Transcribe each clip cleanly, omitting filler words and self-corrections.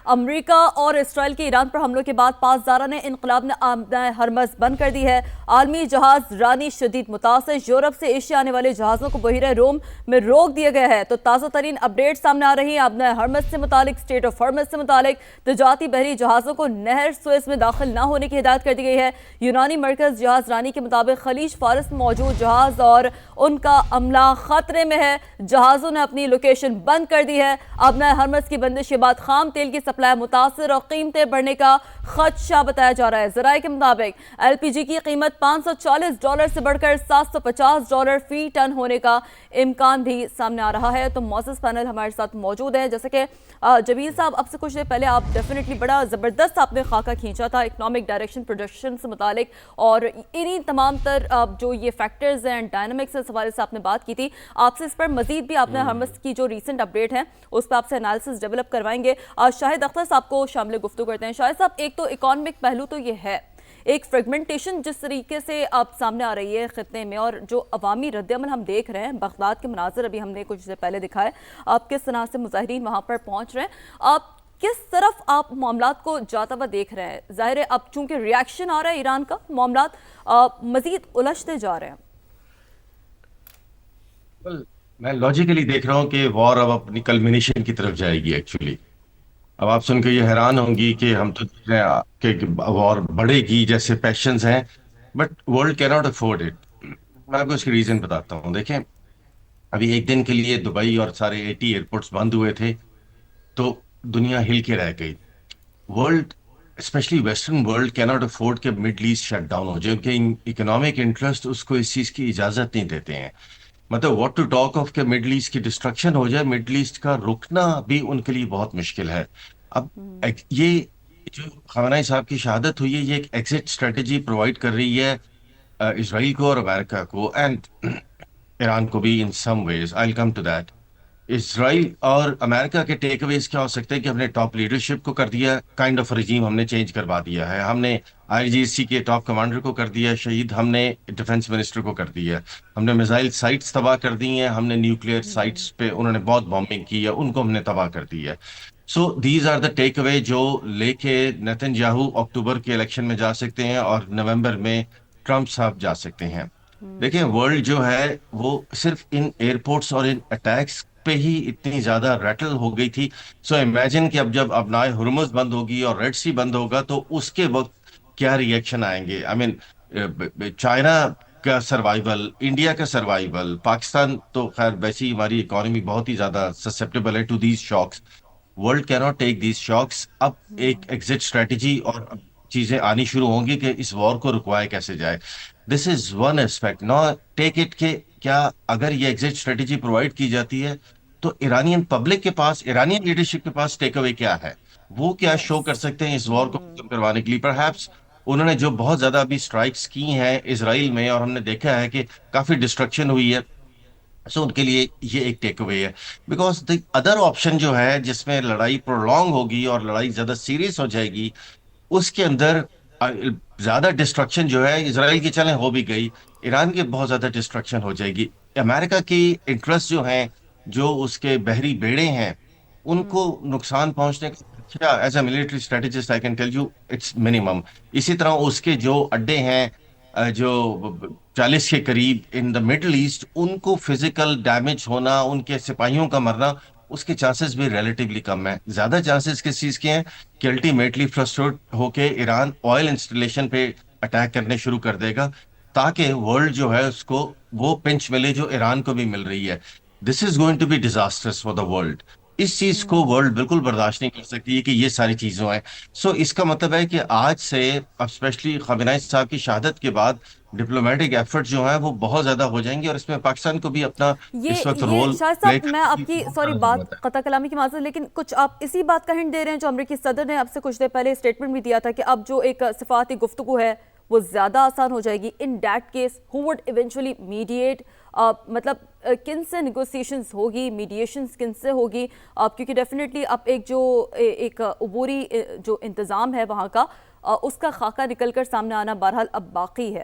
امریکہ اور اسرائیل کے ایران پر حملوں کے بعد پاسدارانہ انقلاب نے آمدہ ہرمز بند کر دی ہے۔ عالمی جہاز رانی شدید متاثر، یورپ سے ایشیا آنے والے جہازوں کو بحیرہ روم میں روک دیا گیا ہے۔ تو تازہ ترین اپڈیٹ سامنے آ رہی ہیں آمدہ ہرمز سے متعلق، اسٹریٹ آف ہرمز سے متعلق۔ تجارتی بحری جہازوں کو نہر سوئز میں داخل نہ ہونے کی ہدایت کر دی گئی ہے۔ یونانی مرکز جہاز رانی کے مطابق خلیج فارس میں موجود جہاز اور ان کا عملہ خطرے میں ہے۔ جہازوں نے اپنی لوکیشن بند کر دی ہے۔ آمدہ ہرمز کی بندش کے بعد خام تیل کی سپلائی متاثر اور قیمتیں بڑھنے کا خدشہ بتایا جا رہا ہے۔ ذرائع کے مطابق ایل پی جی کی قیمت $540 سے بڑھ کر $750 فی ٹن ہونے کا امکان بھی سامنے آ رہا ہے۔ تو معزز پینل ہمارے ساتھ موجود ہے، جیسے کہ جمیل صاحب اب سے کچھ دیر پہلے آپ ڈیفینیٹلی بڑا زبردست آپ نے خاکہ کھینچا تھا اکنامک ڈائریکشن پروجیکشن سے متعلق، اور انہی تمام تر جو یہ فیکٹرز ہیں ڈائنامکس اس حوالے سے آپ نے بات کی تھی۔ آپ سے اس پر مزید بھی آپ نے ہرمز کی جو ریسنٹ اپڈیٹ ہے اس پہ آپ سے انالیسس ڈیولپ کروائیں گے۔ شاہد اختر صاحب کو شامل گفتگو کرتے ہیں۔ شاہد صاحب، ایک تو اکانومک پہلو تو یہ ہے، ایک فریگمنٹیشن جس طریقے سے آپ سامنے آ رہی ہے خطے میں، اور جو عوامی رد عمل ہم دیکھ رہے ہیں، بغداد کے مناظر ابھی ہم نے کچھ دیر پہلے دکھائے، آپ کس طرح سے مظاہرین وہاں پر پہنچ رہے ہیں، آپ کس طرف آپ معاملات کو جاتا ہوا دیکھ رہے ہیں؟ ظاہر ہے اب چونکہ ریاکشن آ رہا ہے ایران کا، معاملات مزید الجھتے جا رہے ہیں۔ میں لاجیکلی دیکھ رہا ہوں کہ وار اب اپنی کلمینیشن کی طرف جائے گی ایکچولی۔ اب آپ سن کے یہ حیران ہوں گی کہ ہم تو دیکھ رہے ہیں کہ وار بڑھے گی جیسے پیشنز ہیں، بٹ ورلڈ کی ناٹ افورڈ اٹ۔ میں آپ کو اس کی ریزن بتاتا ہوں۔ دیکھیں، ابھی ایک دن کے لیے دبئی اور سارے 80 ایئرپورٹس بند ہوئے تھے تو دنیا ہل کے رہ گئی۔ ورلڈ اسپیشلی ویسٹرن ورلڈ کی ناٹ افورڈ کہ مڈل ایسٹ شٹ ڈاؤن ہو جائے، کیونکہ اکنامک انٹرسٹ اس کو اس چیز کی اجازت نہیں دیتے ہیں۔ مطلب واٹ ٹو ٹاک آف کہ مڈل ایسٹ کی ڈسٹرکشن ہو جائے، مڈل ایسٹ کا رکنا بھی ان کے لیے بہت مشکل ہے۔ اب یہ جو خامنہ ای صاحب کی شہادت ہوئی ہے، یہ ایک ایگزٹ اسٹریٹجی پرووائڈ کر رہی ہے اسرائیل کو اور امریکہ کو، اینڈ ایران کو بھی ان سم ویز۔ آئی ول کم ٹو دیٹ۔ اسرائیل اور امریکہ کے ٹیک اویز کیا ہو سکتے ہیں کہ ہم نے ٹاپ لیڈرشپ کو کر دیا، کائنڈ آف رجیم ہم نے چینج کروا دیا ہے، ہم نے آئی جی سی کے ٹاپ کمانڈر کو کر دیا شہید، ہم نے ڈیفنس منسٹر کو کر دیا، ہم نے میزائل سائٹس تباہ کر دی ہیں، ہم نے نیوکلیئر سائٹس پہ انہوں نے بہت بامبنگ کی ہے، ان کو ہم نے تباہ کر دی ہے۔ سو دیز آر دا ٹیک اوے جو لے کے نیتن یاہو اکتوبر کے الیکشن میں جا سکتے ہیں اور نومبر میں ٹرمپ صاحب جا سکتے ہیں۔ دیکھیں، ورلڈ جو ہے وہ صرف ان ایئرپورٹس اور ان اٹیکس پہ ہی اتنی زیادہ ریٹل ہو گئی تھی۔ سو امیجن کہ اب جب ابنائے ہرمز بند ہوگی اور ریڈ سی بند ہوگا تو اس کے وقت کیا ری ایکشن آئیں گے۔ آئی مین چائنا کا سروائیول، انڈیا کا سروائیول، پاکستان تو خیر ویسی ہماری اکانومی بہت ہی زیادہ سسپٹیبل ہے ٹو دیز شاکس۔ ورلڈ کی ناٹ ٹیک دیز شاکس۔ اب ایک ایگزٹ اسٹریٹجی اور اب چیزیں آنی شروع ہوں گی کہ اس وار کو رکوایا کیسے جائے۔ دس از ون اسپیکٹ نا ٹیک اٹ کہ کیا اگر یہ ایگزٹ اسٹریٹجی پرووائڈ کی جاتی ہے تو ایرانین پبلک کے پاس، ایرانین لیڈرشپ کے پاس ٹیک اوے کیا ہے، وہ کیا شو کر سکتے ہیں اس وار کو ختم کروانے کے لیے۔ پرہیپس انہوں نے جو بہت زیادہ ابھی اسٹرائکس کی ہیں اسرائیل میں، اور ہم نے دیکھا ہے کہ کافی ڈسٹرکشن ہوئی ہے، سو ان کے لیے یہ ایک ٹیک اوے ہے۔ بیکاز دی ادر آپشن جو ہے جس میں لڑائی پرولونگ ہوگی اور لڑائی زیادہ سیریس ہو جائے گی، اس کے اندر زیادہ ڈسٹرکشن جو ہے اسرائیل کی چلیں ہو بھی گئی، ایران کی بہت زیادہ ڈسٹرکشن ہو جائے گی۔ امریکہ کی انٹرسٹ جو ہیں، جو اس کے بحری بیڑے ہیں، ان کو نقصان پہنچنے کا as a military strategist I can tell you it's minimum. اسی طرح اس کے جو اڈے ہیں جو 40 کے قریب ان دا مڈل ایسٹ، ان کو فزیکل ڈیمیج ہونا، ان کے سپاہیوں کا مرنا، اس کے چانسز بھی ریلیٹیولی کم ہیں۔ زیادہ چانسز کس چیز کے ہیں کہ الٹیمیٹلی فرسٹریٹ ہو کے ایران آئل انسٹالیشن پہ اٹیک کرنے شروع کر دے گا، تاکہ ورلڈ جو ہے اس کو وہ پنچ ملے جو ایران کو بھی مل رہی ہے۔ This is going to be disastrous for the world. اس چیز کو ورلڈ بالکل برداشت نہیں کر سکتی ہے کہ یہ ساری چیزیں ہیں۔ سو اس کا مطلب ہے کہ آج سے اب اسپیشلی خامنہ صاحب کی شہادت کے بعد ڈپلومیٹک ایفرٹ جو ہیں وہ بہت زیادہ ہو جائیں گے، اور اس میں پاکستان کو بھی اپنا اس وقت یہ رول شاہد پلے صاحب، میں آپ کی سوری کرنے کی بات ضرورت ہے۔ قطع کلامی کی معذرت، لیکن کچھ آپ اسی بات کا ہنٹ دے رہے ہیں جو امریکی صدر نے اب سے کچھ دیر پہلے اسٹیٹمنٹ بھی دیا تھا کہ اب جو ایک سفارتی گفتگو ہے وہ زیادہ آسان ہو جائے گی۔ In that case who would eventually mediate, مطلب کن سے نیگوسیشنز ہوگی، میڈیشنز کن سے ہوگی، کیونکہ ڈیفینیٹلی اب ایک جو ایک عبوری جو انتظام ہے وہاں کا، اس کا خاکہ نکل کر سامنے آنا بہرحال اب باقی ہے۔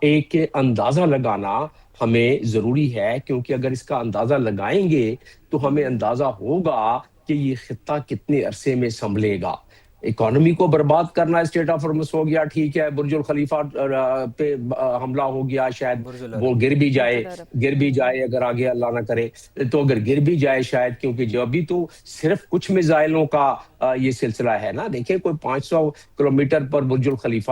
ایک اندازہ لگانا ہمیں ضروری ہے، کیونکہ اگر اس کا اندازہ لگائیں گے تو ہمیں اندازہ ہوگا کہ یہ خطہ کتنے عرصے میں سنبھلے گا۔ اکانومی کو برباد کرنا اسٹیٹ آف ہرمز ہو گیا، ٹھیک ہے، برج الخلیفہ پہ حملہ ہو گیا، شاید برج وہ العرب۔ گر بھی جائے اگر آگے اللہ نہ کرے، تو اگر گر بھی جائے شاید، کیونکہ جو ابھی تو صرف کچھ میزائلوں کا یہ سلسلہ ہے نا، دیکھیں کوئی 500 کلومیٹر پر برج الخلیفہ